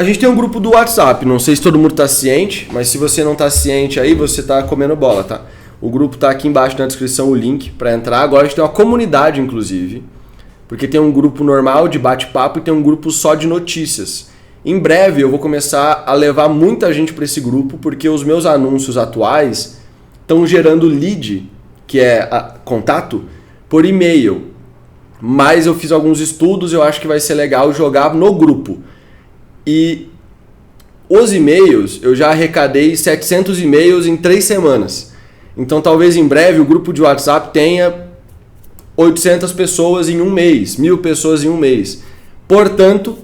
A gente tem um grupo do WhatsApp, não sei se todo mundo tá ciente, mas se você não tá ciente aí, você tá comendo bola, tá? O grupo tá aqui embaixo na descrição, o link para entrar. Agora a gente tem uma comunidade, inclusive, porque tem um grupo normal de bate-papo e tem um grupo só de notícias. Em breve eu vou começar a levar muita gente para esse grupo, porque os meus anúncios atuais estão gerando lead, que é contato, por e-mail. Mas eu fiz alguns estudos, eu acho que vai ser legal jogar no grupo. E os e-mails, eu já arrecadei 700 e-mails em 3 semanas. Então talvez em breve o grupo de WhatsApp tenha 800 pessoas em um mês, 1000 pessoas em um mês. Portanto,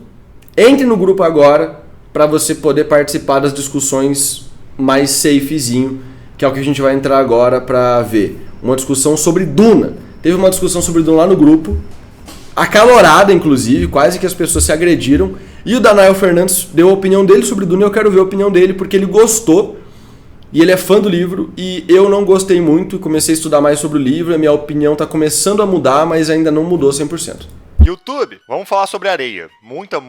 entre no grupo agora para você poder participar das discussões mais safezinho, que é o que a gente vai entrar agora para ver. Uma discussão sobre Duna. Teve uma discussão sobre Duna lá no grupo, acalorada inclusive, quase que as pessoas se agrediram. E o Danael Fernandes deu a opinião dele sobre Duna e eu quero ver a opinião dele porque ele gostou e ele é fã do livro e eu não gostei muito, comecei a estudar mais sobre o livro e a minha opinião está começando a mudar, mas ainda não mudou 100%. YouTube, vamos falar sobre areia. Muita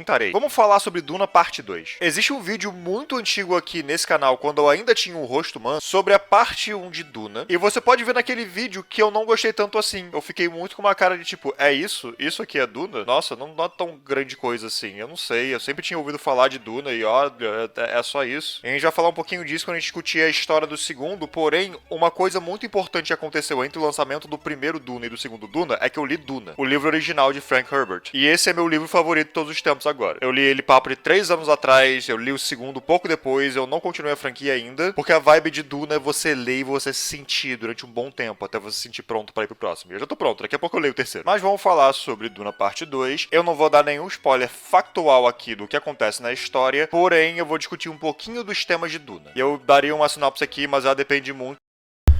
areia. Vamos falar sobre Duna parte 2. Existe um vídeo muito antigo aqui nesse canal, quando eu ainda tinha um rosto humano, sobre a parte 1 de Duna. E você pode ver naquele vídeo que eu não gostei tanto assim. Eu fiquei muito com uma cara de tipo, é isso? Isso aqui é Duna? Nossa, não é tão grande coisa assim. Eu não sei. Eu sempre tinha ouvido falar de Duna e olha, é só isso. E a gente vai falar um pouquinho disso quando a gente discutir a história do segundo. Porém, uma coisa muito importante que aconteceu entre o lançamento do primeiro Duna e do segundo Duna é que eu li Duna, o livro original de Frank Herbert. E esse é meu livro favorito de todos os tempos agora. Eu li ele papo de 3 anos atrás, eu li o segundo pouco depois, eu não continuei a franquia ainda, porque a vibe de Duna é você ler e você se sentir durante um bom tempo, até você se sentir pronto para ir pro próximo. Eu já tô pronto, daqui a pouco eu leio o terceiro. Mas vamos falar sobre Duna parte 2. Eu não vou dar nenhum spoiler factual aqui do que acontece na história, porém eu vou discutir um pouquinho dos temas de Duna. Eu daria uma sinopse aqui, mas ela depende muito.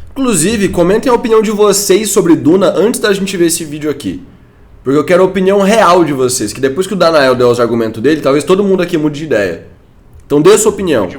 Inclusive, comentem a opinião de vocês sobre Duna antes da gente ver esse vídeo aqui. Porque eu quero a opinião real de vocês, que depois que o Danael deu os argumentos dele, talvez todo mundo aqui mude de ideia. Então dê a sua opinião.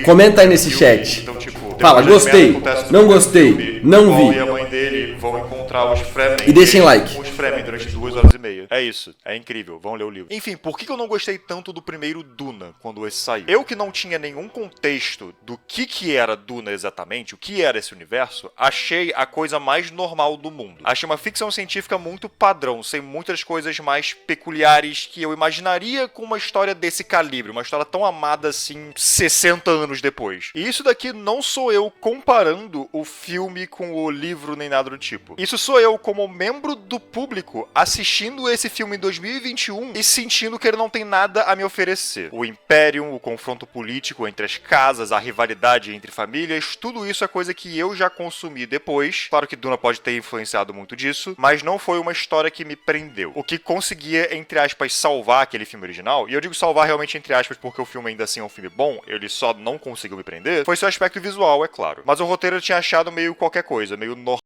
Comenta aí nesse chat. Então, tipo, fala, gostei, não gostei, não vi. E a mãe dele vão encontrar os Fremen. E deixem like. Os Fremen durante 2 horas e meia. É isso, é incrível, vão ler o livro. Enfim, por que eu não gostei tanto do primeiro Duna, quando esse saiu? Eu que não tinha nenhum contexto do que era Duna exatamente, o que era esse universo, achei a coisa mais normal do mundo. Achei uma ficção científica muito padrão, sem muitas coisas mais peculiares que eu imaginaria com uma história desse calibre, uma história tão amada assim 60 anos depois. E isso daqui não sou eu comparando o filme com o livro nem nada do tipo. Isso sou eu como membro do público assistindo esse filme em 2021 e sentindo que ele não tem nada a me oferecer. O Império, o confronto político entre as casas, a rivalidade entre famílias, tudo isso é coisa que eu já consumi depois. Claro que Duna pode ter influenciado muito disso, mas não foi uma história que me prendeu. O que conseguia, entre aspas, salvar aquele filme original, e eu digo salvar realmente entre aspas porque o filme ainda assim é um filme bom, ele só não conseguiu me prender, foi seu aspecto visual, é claro. Mas o roteiro eu tinha achado meio qualquer coisa, meio normal.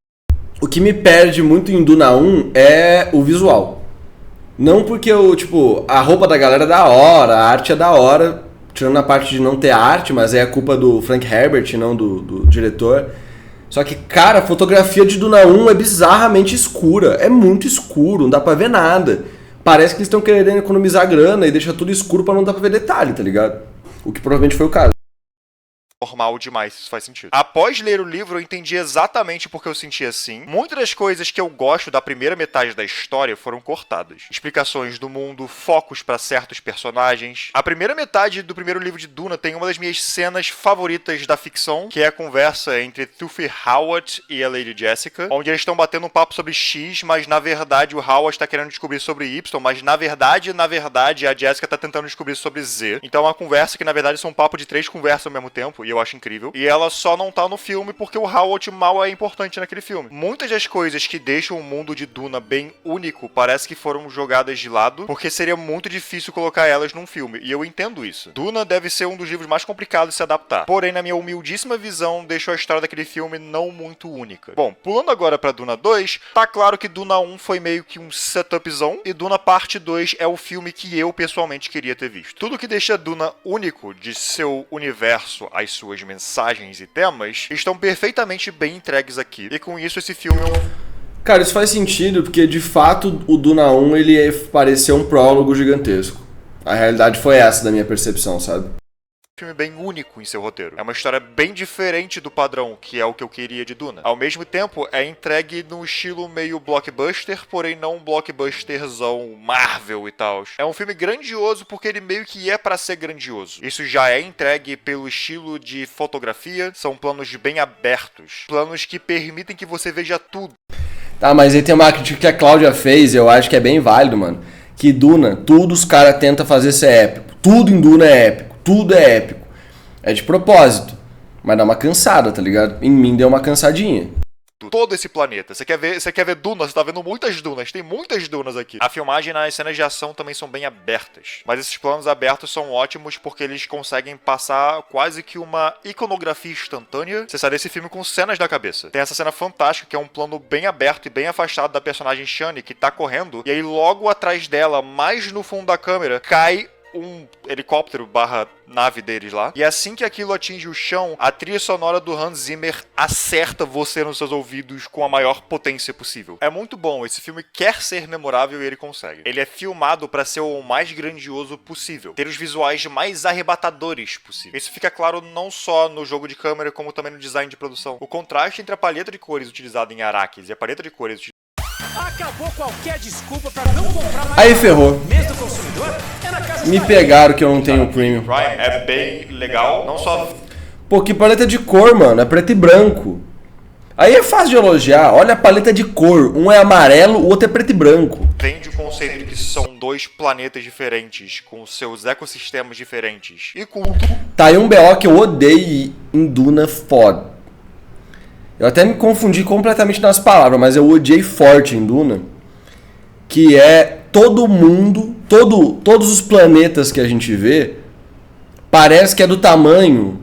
O que me perde muito em Duna 1 é o visual. Não porque a roupa da galera é da hora, a arte é da hora, tirando a parte de não ter arte, mas é a culpa do Frank Herbert, não do diretor. Só que, cara, a fotografia de Duna 1 é bizarramente escura, é muito escuro, não dá pra ver nada. Parece que eles estão querendo economizar grana e deixar tudo escuro pra não dar pra ver detalhe, tá ligado? O que provavelmente foi o caso. Normal demais, isso faz sentido. Após ler o livro, eu entendi exatamente porque eu sentia assim. Muitas das coisas que eu gosto da primeira metade da história foram cortadas. Explicações do mundo, focos pra certos personagens. A primeira metade do primeiro livro de Duna tem uma das minhas cenas favoritas da ficção, que é a conversa entre Thufir Hawat e a Lady Jessica, onde eles estão batendo um papo sobre X, mas na verdade o Hawat está querendo descobrir sobre Y, mas na verdade a Jessica tá tentando descobrir sobre Z. Então é uma conversa que na verdade são um papo de 3 conversas ao mesmo tempo, e eu acho incrível. E ela só não tá no filme porque o Hawat mal é importante naquele filme. Muitas das coisas que deixam o mundo de Duna bem único parece que foram jogadas de lado, porque seria muito difícil colocar elas num filme. E eu entendo isso. Duna deve ser um dos livros mais complicados de se adaptar. Porém, na minha humildíssima visão, deixou a história daquele filme não muito única. Bom, pulando agora pra Duna 2, tá claro que Duna 1 foi meio que um setupzão, e Duna parte 2 é o filme que eu pessoalmente queria ter visto. Tudo que deixa Duna único de seu universo, as suas mensagens e temas, estão perfeitamente bem entregues aqui. E com isso esse filme é um... Cara, isso faz sentido, porque de fato o Duna 1 ele pareceu um prólogo gigantesco. A realidade foi essa da minha percepção, sabe? Filme bem único em seu roteiro. É uma história bem diferente do padrão, que é o que eu queria de Duna. Ao mesmo tempo, é entregue num estilo meio blockbuster, porém não um blockbusterzão Marvel e tal. É um filme grandioso porque ele meio que é pra ser grandioso. Isso já é entregue pelo estilo de fotografia, são planos bem abertos. Planos que permitem que você veja tudo. Tá, mas aí tem uma crítica que a Cláudia fez, eu acho que é bem válido, mano. Que Duna, tudo os caras tentam fazer ser épico. Tudo em Duna é épico. Tudo é épico. É de propósito. Mas dá uma cansada, tá ligado? Em mim deu uma cansadinha. Todo esse planeta. Você quer ver dunas? Você tá vendo muitas dunas. Tem muitas dunas aqui. A filmagem nas cenas de ação também são bem abertas. Mas esses planos abertos são ótimos porque eles conseguem passar quase que uma iconografia instantânea. Você sai desse filme com cenas na cabeça. Tem essa cena fantástica que é um plano bem aberto e bem afastado da personagem Shani que tá correndo. E aí logo atrás dela, mais no fundo da câmera, cai um helicóptero / nave deles lá. E assim que aquilo atinge o chão, a trilha sonora do Hans Zimmer acerta você nos seus ouvidos com a maior potência possível. É muito bom. Esse filme quer ser memorável e ele consegue. Ele é filmado para ser o mais grandioso possível. Ter os visuais mais arrebatadores possível. Isso fica claro não só no jogo de câmera, como também no design de produção. O contraste entre a paleta de cores utilizada em Arrakis e a paleta de cores acabou qualquer desculpa pra não comprar mais. Aí ferrou. Mês do consumidor é na casa Me pegaram que eu não tenho premium. Ryan é bem legal, não só Pô, que paleta de cor, mano. É preto e branco. Aí é fácil de elogiar. Olha a paleta de cor. Um é amarelo, o outro é preto e branco. vende o conceito de que são dois planetas diferentes, com seus ecossistemas diferentes. E culto. Tá aí um BO que eu odeio em Duna foda. Eu até me confundi completamente nas palavras, mas eu odiei forte em Duna. Que é todo mundo, todos os planetas que a gente vê, parece que é do tamanho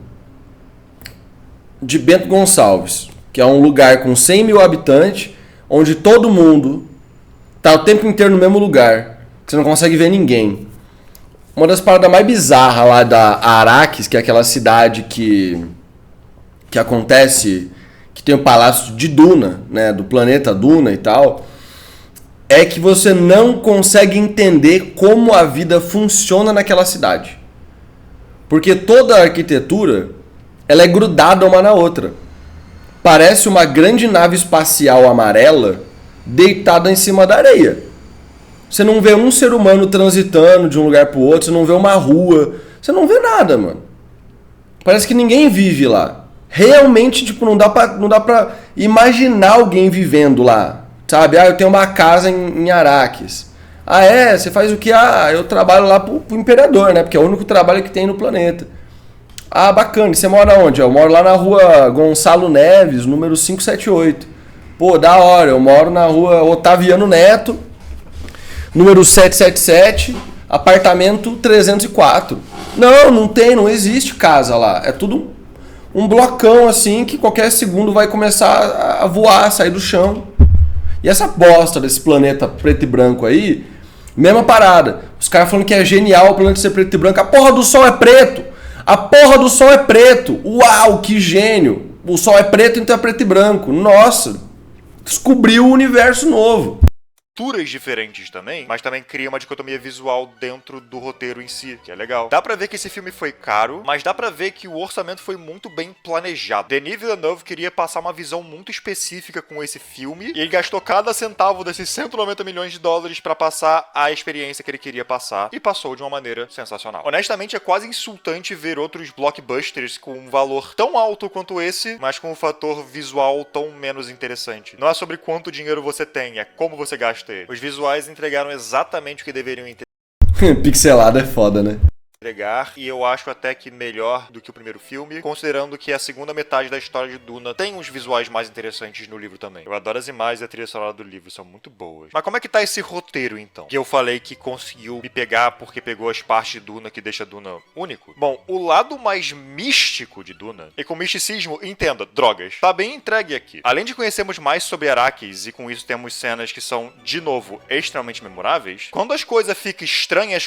de Bento Gonçalves. Que é um lugar com 100 mil habitantes, onde todo mundo tá o tempo inteiro no mesmo lugar. Que você não consegue ver ninguém. Uma das paradas mais bizarras lá da Arrakis, que é aquela cidade que acontece, que tem o palácio de Duna, né, do planeta Duna e tal, é que você não consegue entender como a vida funciona naquela cidade. Porque toda a arquitetura, ela é grudada uma na outra. Parece uma grande nave espacial amarela deitada em cima da areia. Você não vê um ser humano transitando de um lugar pro outro, você não vê uma rua, você não vê nada, mano. Parece que ninguém vive lá. Realmente, tipo, não dá pra imaginar alguém vivendo lá. Sabe? Ah, eu tenho uma casa em Arrakis. Ah, é? Você faz o quê? Ah, eu trabalho lá pro imperador, né? Porque é o único trabalho que tem no planeta. Ah, bacana. E você mora onde? Eu moro lá na rua Gonçalo Neves, número 578. Pô, da hora. Eu moro na rua Otaviano Neto, número 777, apartamento 304. Não existe casa lá. É tudo um blocão assim que qualquer segundo vai começar a voar, sair do chão. E essa bosta desse planeta preto e branco aí, mesma parada. Os caras falando que é genial o planeta ser preto e branco. A porra do sol é preto! A porra do sol é preto! Uau, que gênio! O sol é preto, então é preto e branco. Nossa! Descobriu o universo novo. Culturas diferentes também, mas também cria uma dicotomia visual dentro do roteiro em si, que é legal. Dá pra ver que esse filme foi caro, mas dá pra ver que o orçamento foi muito bem planejado. Denis Villeneuve queria passar uma visão muito específica com esse filme, e ele gastou cada centavo desses 190 milhões de dólares pra passar a experiência que ele queria passar, e passou de uma maneira sensacional. Honestamente, é quase insultante ver outros blockbusters com um valor tão alto quanto esse, mas com um fator visual tão menos interessante. Não é sobre quanto dinheiro você tem, é como você gasta. Os visuais entregaram exatamente o que deveriam Pixelado é foda, né? entregar, e eu acho até que melhor do que o primeiro filme, considerando que a segunda metade da história de Duna tem uns visuais mais interessantes no livro também. Eu adoro as imagens e a trilha sonora do livro, são muito boas. Mas como é que tá esse roteiro, então? Que eu falei que conseguiu me pegar porque pegou as partes de Duna que deixa Duna único? Bom, o lado mais místico de Duna, e com misticismo, entenda, drogas, tá bem entregue aqui. Além de conhecermos mais sobre Arrakis, e com isso temos cenas que são, de novo, extremamente memoráveis, quando as coisas ficam estranhas,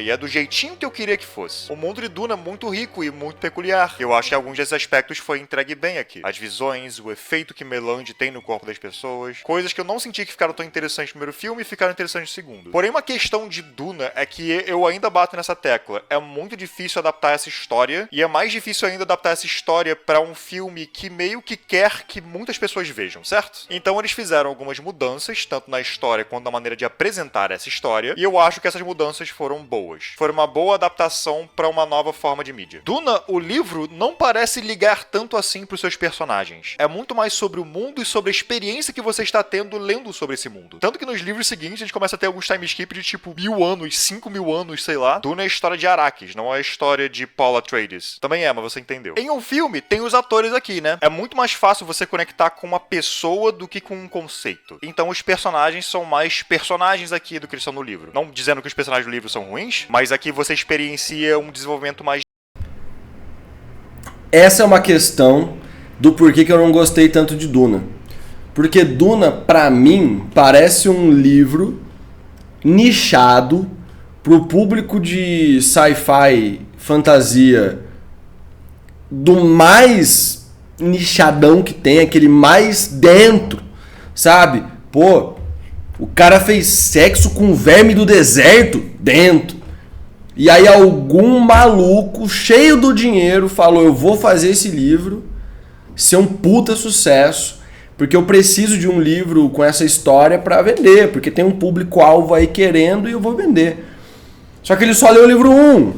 e é do jeitinho certinho o que eu queria que fosse. O mundo de Duna é muito rico e muito peculiar. Eu acho que alguns desses aspectos foi entregue bem aqui. As visões, o efeito que Melange tem no corpo das pessoas, coisas que eu não senti que ficaram tão interessantes no primeiro filme e ficaram interessantes no segundo. Porém, uma questão de Duna é que eu ainda bato nessa tecla. É muito difícil adaptar essa história, e é mais difícil ainda adaptar essa história pra um filme que meio que quer que muitas pessoas vejam, certo? Então eles fizeram algumas mudanças, tanto na história quanto na maneira de apresentar essa história, e eu acho que essas mudanças foram boas. Foi uma boa adaptação pra uma nova forma de mídia. Duna, o livro, não parece ligar tanto assim pros seus personagens. É muito mais sobre o mundo e sobre a experiência que você está tendo lendo sobre esse mundo. Tanto que nos livros seguintes a gente começa a ter alguns time skip de tipo 1000 anos, 5000 anos, sei lá. Duna é a história de Arrakis, não é a história de Paul Atreides. Também é, mas você entendeu. Em um filme, tem os atores aqui, né? É muito mais fácil você conectar com uma pessoa do que com um conceito. Então os personagens são mais personagens aqui do que eles são no livro. Não dizendo que os personagens do livro são ruins, mas aqui você experiencia um desenvolvimento mais... Essa é uma questão do porquê que eu não gostei tanto de Duna. Porque Duna, pra mim, parece um livro nichado pro público de sci-fi, fantasia, do mais nichadão que tem, aquele mais dentro, sabe? Pô, o cara fez sexo com o verme do deserto dentro. E aí algum maluco cheio do dinheiro falou, eu vou fazer esse livro ser um puta sucesso, porque eu preciso de um livro com essa história pra vender, porque tem um público-alvo aí querendo e eu vou vender. Só que ele só leu o livro 1.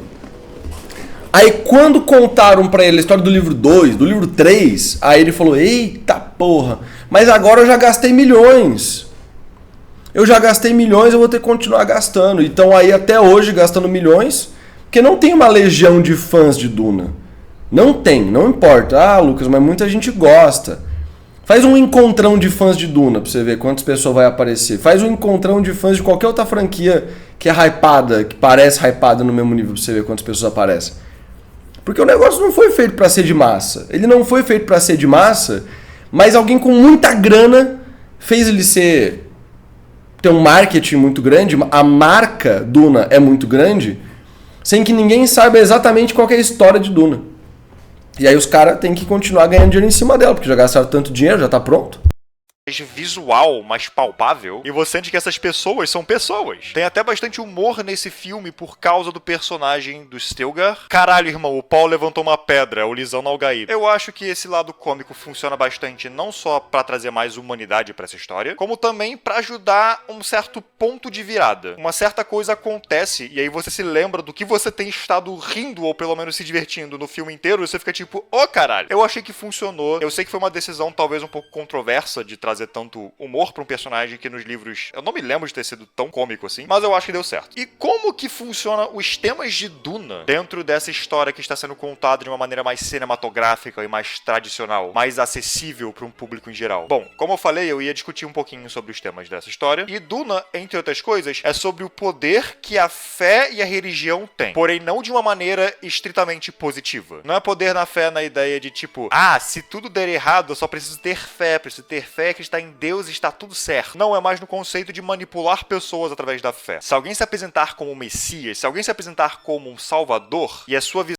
Aí quando contaram pra ele a história do livro 2, do livro 3, aí ele falou, eita porra, mas agora eu já gastei milhões. Eu vou ter que continuar gastando. Então aí até hoje gastando milhões, porque não tem uma legião de fãs de Duna. Não tem, não importa. Ah, Lucas, mas muita gente gosta. Faz um encontrão de fãs de Duna pra você ver quantas pessoas vai aparecer. Faz um encontrão de fãs de qualquer outra franquia que é hypada, que parece hypada no mesmo nível pra você ver quantas pessoas aparecem. Porque o negócio não foi feito pra ser de massa. Ele não foi feito pra ser de massa, mas alguém com muita grana fez ele ter um marketing muito grande, a marca Duna é muito grande, sem que ninguém saiba exatamente qual que é a história de Duna. E aí os caras têm que continuar ganhando dinheiro em cima dela, porque já gastaram tanto dinheiro, já tá pronto. Visual, mais palpável, e você sente que essas pessoas são pessoas. Tem até bastante humor nesse filme por causa do personagem do Stilgar. Caralho, irmão, o Paul levantou uma pedra, o Lisão na Algaíba. Eu acho que esse lado cômico funciona bastante não só pra trazer mais humanidade pra essa história, como também pra ajudar um certo ponto de virada. Uma certa coisa acontece, e aí você se lembra do que você tem estado rindo, ou pelo menos se divertindo no filme inteiro, e você fica tipo, ô caralho, eu achei que funcionou. Eu sei que foi uma decisão talvez um pouco controversa de trazer tanto humor pra um personagem que nos livros eu não me lembro de ter sido tão cômico assim, mas eu acho que deu certo. E como que funciona os temas de Duna dentro dessa história que está sendo contada de uma maneira mais cinematográfica e mais tradicional, mais acessível para um público em geral? Bom, como eu falei, eu ia discutir um pouquinho sobre os temas dessa história, e Duna, entre outras coisas, é sobre o poder que a fé e a religião têm, porém não de uma maneira estritamente positiva. Não é poder na fé na ideia de tipo, se tudo der errado, eu só preciso ter fé que está em Deus e está tudo certo. Não, é mais no conceito de manipular pessoas através da fé. Se alguém se apresentar como um Messias, se alguém se apresentar como um Salvador, e a sua visão...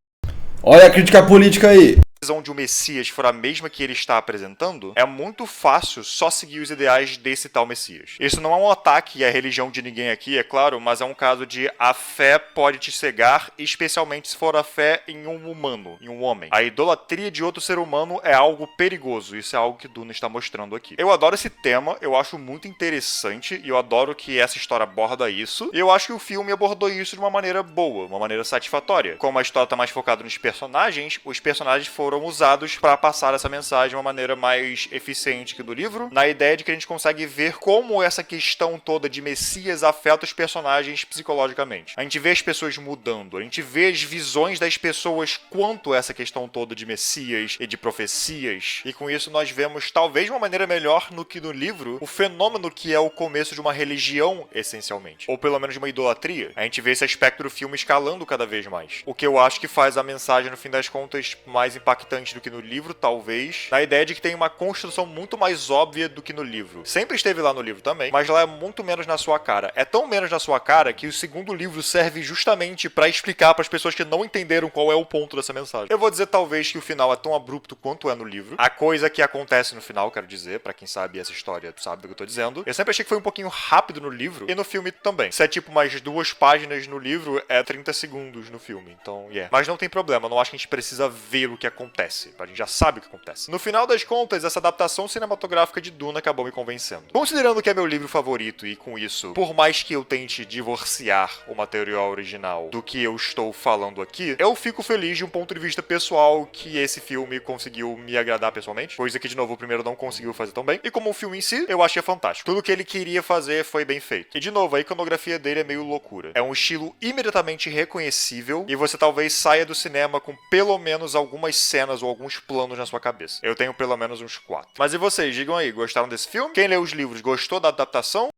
Olha a crítica política aí. visão de um Messias for a mesma que ele está apresentando, é muito fácil só seguir os ideais desse tal Messias. Isso não é um ataque à religião de ninguém aqui, é claro, mas é um caso de a fé pode te cegar, especialmente se for a fé em um humano, em um homem. A idolatria de outro ser humano é algo perigoso, isso é algo que Duna está mostrando aqui. Eu adoro esse tema, eu acho muito interessante, e eu adoro que essa história aborda isso, e eu acho que o filme abordou isso de uma maneira boa, uma maneira satisfatória. Como a história está mais focada nos personagens, os personagens foram usados para passar essa mensagem de uma maneira mais eficiente que do livro, na ideia de que a gente consegue ver como essa questão toda de Messias afeta os personagens psicologicamente. A gente vê as pessoas mudando, a gente vê as visões das pessoas quanto a essa questão toda de Messias e de profecias, e com isso nós vemos, talvez de uma maneira melhor no que no livro, o fenômeno que é o começo de uma religião, essencialmente, ou pelo menos de uma idolatria. A gente vê esse aspecto do filme escalando cada vez mais, o que eu acho que faz a mensagem, no fim das contas, mais impactante impactante do que no livro, talvez, na ideia de que tem uma construção muito mais óbvia do que no livro. Sempre esteve lá no livro também, mas lá é muito menos na sua cara. É tão menos na sua cara que o segundo livro serve justamente pra explicar pras pessoas que não entenderam qual é o ponto dessa mensagem. Eu vou dizer talvez que o final é tão abrupto quanto é no livro. A coisa que acontece no final, quero dizer, pra quem sabe essa história, sabe do que eu tô dizendo. Eu sempre achei que foi um pouquinho rápido no livro e no filme também. Se é tipo mais 2 páginas no livro, é 30 segundos no filme. Então, Mas não tem problema, eu não acho que a gente precisa ver o que acontece. A gente já sabe o que acontece. No final das contas, essa adaptação cinematográfica de Duna acabou me convencendo. Considerando que é meu livro favorito e com isso, por mais que eu tente divorciar o material original do que eu estou falando aqui, eu fico feliz de um ponto de vista pessoal que esse filme conseguiu me agradar pessoalmente. Coisa que, de novo, o primeiro não conseguiu fazer tão bem. E como o filme em si, eu achei fantástico. Tudo que ele queria fazer foi bem feito. E, de novo, a iconografia dele é meio loucura. É um estilo imediatamente reconhecível e você talvez saia do cinema com pelo menos algumas cenas ou alguns planos na sua cabeça. Eu tenho pelo menos uns 4. Mas e vocês? Digam aí, gostaram desse filme? Quem leu os livros gostou da adaptação?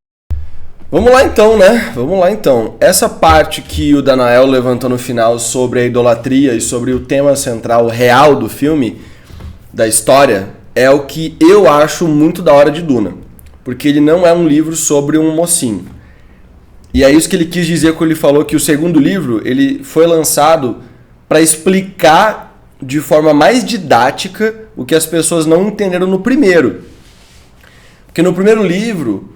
Vamos lá então, né? Vamos lá então. Essa parte que o Danael levantou no final sobre a idolatria e sobre o tema central real do filme, da história, é o que eu acho muito da hora de Duna. Porque ele não é um livro sobre um mocinho. E é isso que ele quis dizer quando ele falou que o segundo livro ele foi lançado para explicar de forma mais didática o que as pessoas não entenderam no primeiro. Porque no primeiro livro,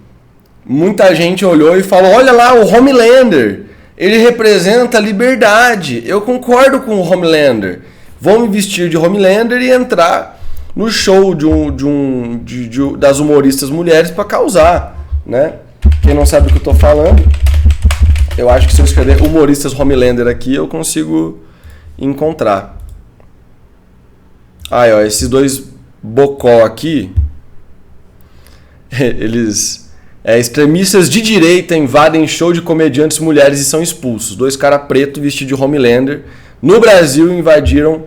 muita gente olhou e falou, olha lá, o Homelander, ele representa a liberdade. Eu concordo com o Homelander. Vou me vestir de Homelander e entrar no show das humoristas mulheres para causar, né? Quem não sabe o que eu tô falando, eu acho que se eu escrever humoristas Homelander aqui, eu consigo encontrar. Aí, ó, esses dois bocó aqui, eles... extremistas de direita invadem show de comediantes mulheres e são expulsos. 2 caras pretos vestidos de Homelander no Brasil invadiram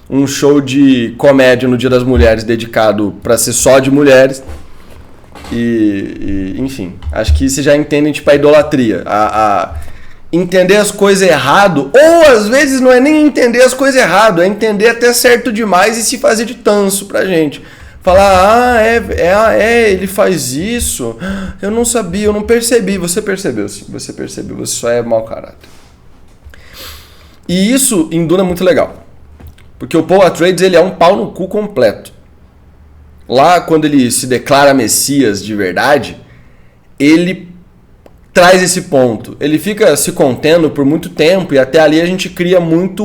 um show de comédia no Dia das Mulheres dedicado para ser só de mulheres. Enfim, acho que vocês já entendem tipo a idolatria. A entender as coisas errado, ou às vezes não é nem entender as coisas errado, é entender até certo demais e se fazer de tanso pra gente. Falar, ele faz isso, eu não sabia, eu não percebi. Você percebeu, sim, você percebeu, você só é mau caráter. E isso em Duna é muito legal, porque o Paul Atreides ele é um pau no cu completo. Lá, quando ele se declara Messias de verdade, ele traz esse ponto. Ele fica se contendo por muito tempo e até ali a gente cria muita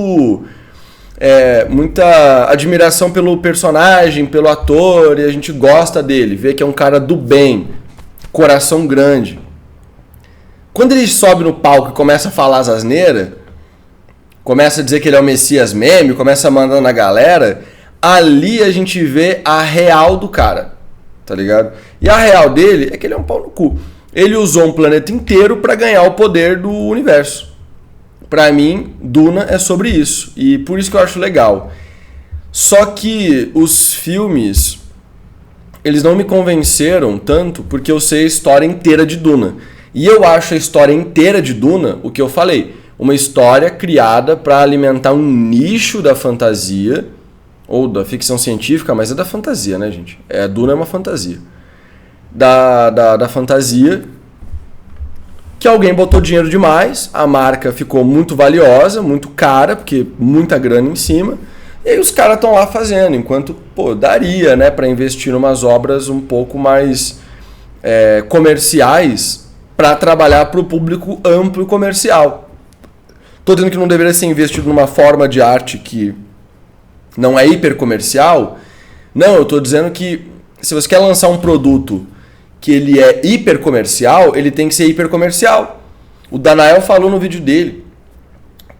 admiração pelo personagem, pelo ator, e a gente gosta dele, vê que é um cara do bem, coração grande. Quando ele sobe no palco e começa a falar as asneiras, começa a dizer que ele é o Messias meme, começa a mandar na galera, ali a gente vê a real do cara, tá ligado? E a real dele é que ele é um pau no cu. Ele usou um planeta inteiro pra ganhar o poder do universo. Pra mim, Duna é sobre isso. E por isso que eu acho legal. Só que os filmes, eles não me convenceram tanto porque eu sei a história inteira de Duna. E eu acho a história inteira de Duna, o que eu falei, uma história criada para alimentar um nicho da fantasia, ou da ficção científica, mas é da fantasia, né, gente? Duna é uma fantasia. Da fantasia, que alguém botou dinheiro demais, a marca ficou muito valiosa, muito cara, porque muita grana em cima, e aí os caras estão lá fazendo, enquanto, daria, né, para investir em umas obras um pouco mais comerciais, para trabalhar para o público amplo e comercial. Tô dizendo que não deveria ser investido numa forma de arte que não é hiper comercial. Não, eu tô dizendo que se você quer lançar um produto que ele é hiper comercial, ele tem que ser hiper comercial. O Danael falou no vídeo dele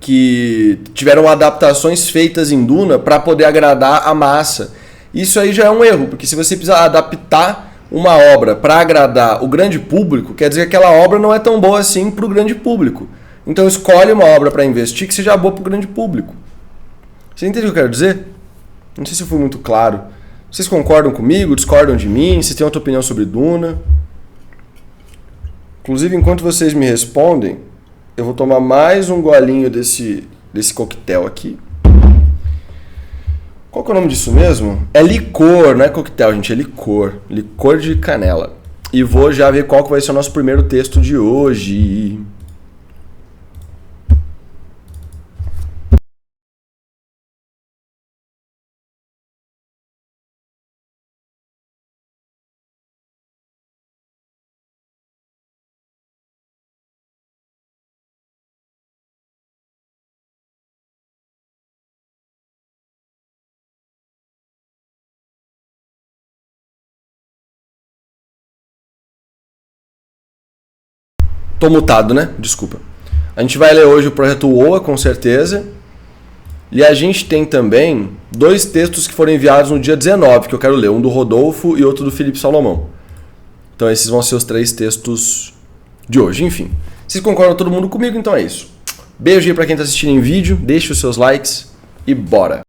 que tiveram adaptações feitas em Duna para poder agradar a massa. Isso aí já é um erro, porque se você precisar adaptar uma obra para agradar o grande público, quer dizer que aquela obra não é tão boa assim para o grande público. Então escolhe uma obra para investir que seja boa para o grande público. Você entende o que eu quero dizer? Não sei se eu fui muito claro. Vocês concordam comigo? Discordam de mim? Vocês têm outra opinião sobre Duna? Inclusive, enquanto vocês me respondem, eu vou tomar mais um golinho desse coquetel aqui. Qual que é o nome disso mesmo? É licor, não é coquetel, gente, é licor. Licor de canela. E vou já ver qual que vai ser o nosso primeiro texto de hoje. Tô mutado, né? Desculpa. A gente vai ler hoje o projeto OA, com certeza. E a gente tem também 2 textos que foram enviados no dia 19, que eu quero ler. Um do Rodolfo e outro do Felipe Salomão. Então esses vão ser os 3 textos de hoje. Enfim, vocês concordam todo mundo comigo? Então é isso. Beijo aí pra quem tá assistindo em vídeo. Deixe os seus likes e bora!